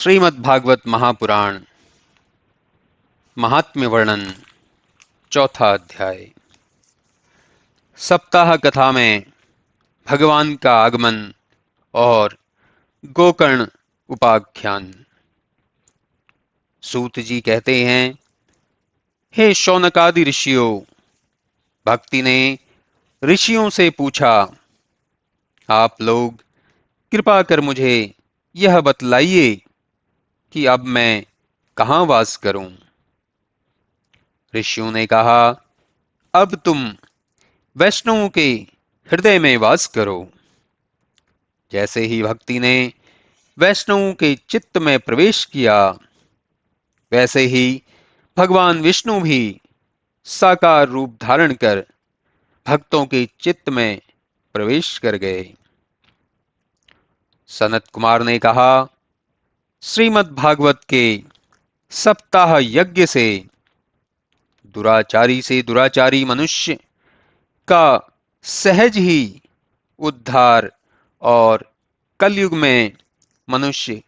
श्रीमद् भागवत महापुराण महात्म्य वर्णन चौथा अध्याय। सप्ताह कथा में भगवान का आगमन और गोकर्ण उपाख्यान। सूत जी कहते हैं, हे शौनकादि ऋषियों, भक्ति ने ऋषियों से पूछा, आप लोग कृपा कर मुझे यह बतलाइए कि अब मैं कहाँ वास करूं। ऋषियों ने कहा, अब तुम वैष्णवों के हृदय में वास करो। जैसे ही भक्ति ने वैष्णवों के चित्त में प्रवेश किया, वैसे ही भगवान विष्णु भी साकार रूप धारण कर भक्तों के चित्त में प्रवेश कर गए। सनत कुमार ने कहा, श्रीमद् भागवत के सप्ताह यज्ञ से दुराचारी मनुष्य का सहज ही उद्धार और कलयुग में मनुष्य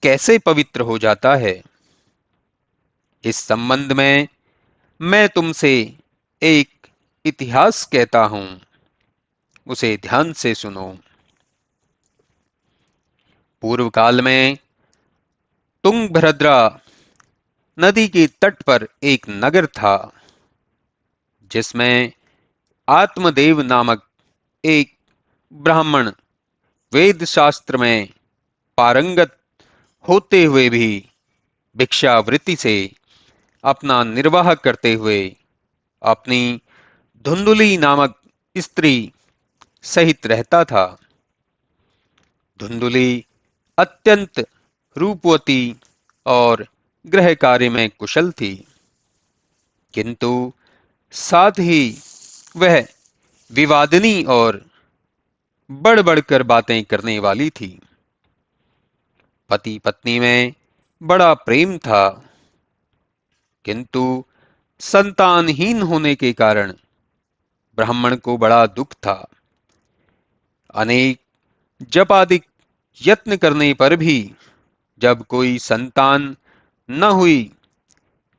कैसे पवित्र हो जाता है, इस संबंध में मैं तुमसे एक इतिहास कहता हूं, उसे ध्यान से सुनो। पूर्व काल में तुंगभद्रा नदी के तट पर एक नगर था, जिसमें आत्मदेव नामक एक ब्राह्मण वेद शास्त्र में पारंगत होते हुए भी भिक्षावृत्ति से अपना निर्वाह करते हुए अपनी धुंधुली नामक स्त्री सहित रहता था। धुंधुली अत्यंत रूपवती और गृह कार्य में कुशल थी, किंतु साथ ही वह विवादिनी और बढ़ बढ़कर बातें करने वाली थी। पति पत्नी में बड़ा प्रेम था, किंतु संतानहीन होने के कारण ब्राह्मण को बड़ा दुख था। अनेक जपादिक यत्न करने पर भी जब कोई संतान न हुई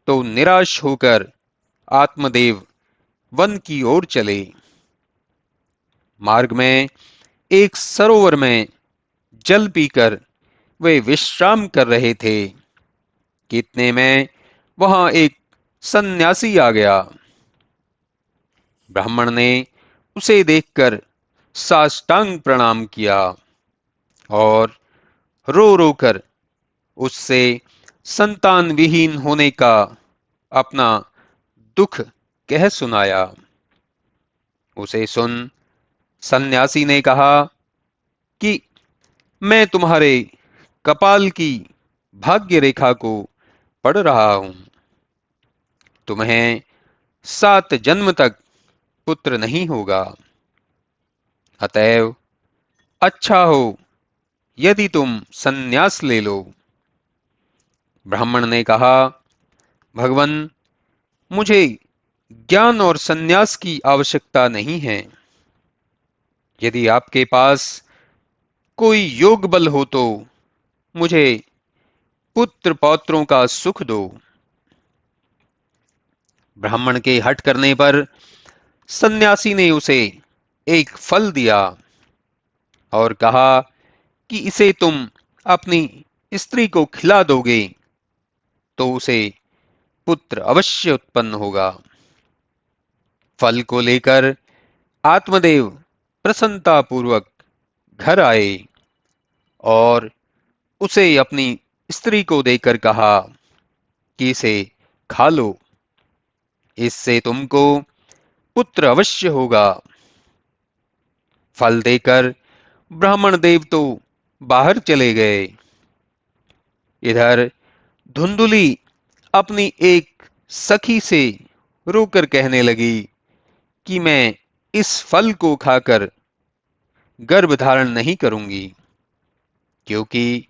तो निराश होकर आत्मदेव वन की ओर चले। मार्ग में एक सरोवर में जल पीकर वे विश्राम कर रहे थे कि इतने में वहां एक सन्यासी आ गया। ब्राह्मण ने उसे देखकर साष्टांग प्रणाम किया और रो रो कर उससे संतान विहीन होने का अपना दुख कह सुनाया। उसे सुन सन्यासी ने कहा कि मैं तुम्हारे कपाल की भाग्य रेखा को पढ़ रहा हूं। तुम्हें 7 जन्म तक पुत्र नहीं होगा। अतएव अच्छा हो यदि तुम संन्यास ले लो। ब्राह्मण ने कहा, भगवन, मुझे ज्ञान और संन्यास की आवश्यकता नहीं है। यदि आपके पास कोई योग बल हो तो मुझे पुत्र पौत्रों का सुख दो। ब्राह्मण के हठ करने पर सन्यासी ने उसे एक फल दिया और कहा कि इसे तुम अपनी स्त्री को खिला दोगे तो उसे पुत्र अवश्य उत्पन्न होगा। फल को लेकर आत्मदेव प्रसन्नता पूर्वक घर आए और उसे अपनी स्त्री को देकर कहा कि इसे खा लो, इससे तुमको पुत्र अवश्य होगा। फल देकर ब्राह्मण देव तो बाहर चले गए। इधर धुंधुली अपनी एक सखी से रोकर कहने लगी कि मैं इस फल को खाकर गर्भ धारण नहीं करूंगी, क्योंकि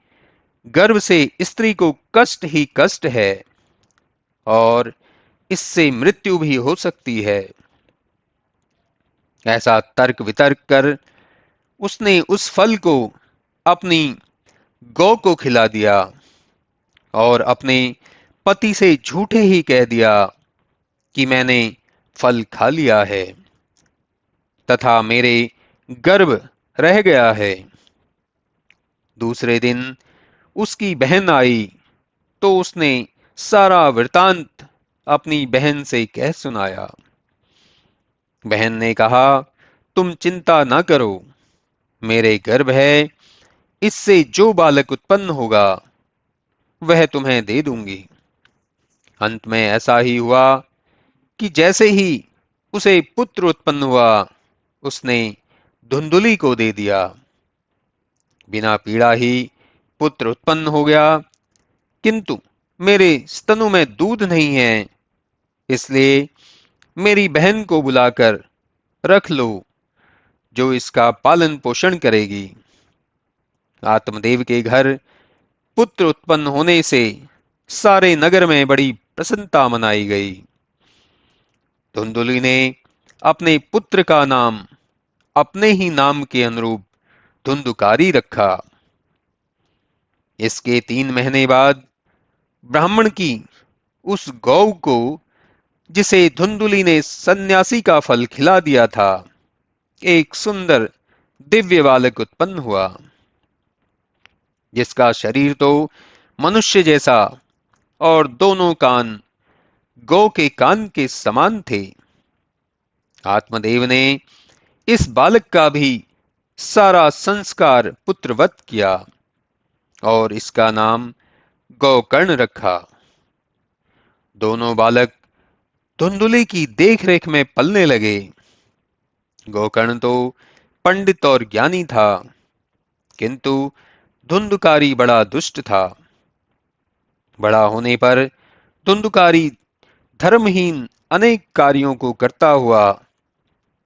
गर्भ से स्त्री को कष्ट ही कष्ट है और इससे मृत्यु भी हो सकती है। ऐसा तर्क वितर्क कर उसने उस फल को अपनी गौ को खिला दिया और अपने पति से झूठे ही कह दिया कि मैंने फल खा लिया है तथा मेरे गर्भ रह गया है। दूसरे दिन उसकी बहन आई तो उसने सारा वृतांत अपनी बहन से कह सुनाया। बहन ने कहा, तुम चिंता न करो, मेरे गर्भ है, इससे जो बालक उत्पन्न होगा वह तुम्हें दे दूंगी। अंत में ऐसा ही हुआ कि जैसे ही उसे पुत्र उत्पन्न हुआ उसने धुंधुली को दे दिया। बिना पीड़ा ही पुत्र उत्पन्न हो गया, किंतु मेरे स्तनों में दूध नहीं है, इसलिए मेरी बहन को बुलाकर रख लो जो इसका पालन पोषण करेगी। आत्मदेव के घर पुत्र उत्पन्न होने से सारे नगर में बड़ी प्रसन्नता मनाई गई। धुंधुली ने अपने पुत्र का नाम अपने ही नाम के अनुरूप धुंधुकारी रखा। इसके 3 महीने बाद ब्राह्मण की उस गौ को, जिसे धुंधुली ने सन्यासी का फल खिला दिया था, एक सुंदर दिव्य बालक उत्पन्न हुआ, जिसका शरीर तो मनुष्य जैसा और दोनों कान गौ के कान के समान थे। आत्मदेव ने इस बालक का भी सारा संस्कार पुत्रवत किया और इसका नाम गौकर्ण रखा। दोनों बालक धुंधुली की देखरेख में पलने लगे। गोकर्ण तो पंडित और ज्ञानी था, किंतु धुंधुकारी बड़ा दुष्ट था। बड़ा होने पर धुंधुकारी धर्महीन अनेक कार्यों को करता हुआ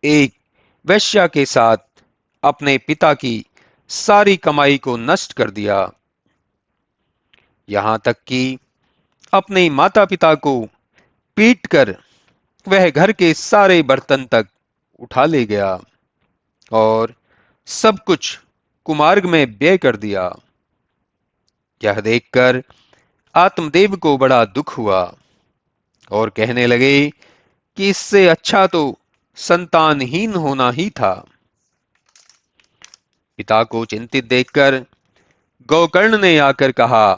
एक वैश्या के साथ अपने पिता की सारी कमाई को नष्ट कर दिया। यहां तक कि अपने माता पिता को पीटकर वह घर के सारे बर्तन तक उठा ले गया और सब कुछ कुमार्ग में व्यय कर दिया। यह देखकर आत्मदेव को बड़ा दुख हुआ और कहने लगे कि इससे अच्छा तो संतानहीन होना ही था। पिता को चिंतित देखकर गोकर्ण ने आकर कहा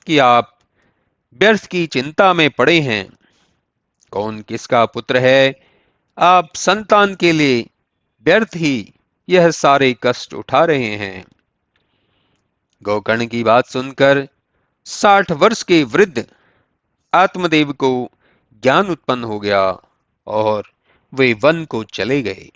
कि आप व्यर्थ की चिंता में पड़े हैं। कौन किसका पुत्र है, आप संतान के लिए व्यर्थ ही यह सारे कष्ट उठा रहे हैं। गोकर्ण की बात सुनकर 60 वर्ष के वृद्ध आत्मदेव को ज्ञान उत्पन्न हो गया और वे वन को चले गए।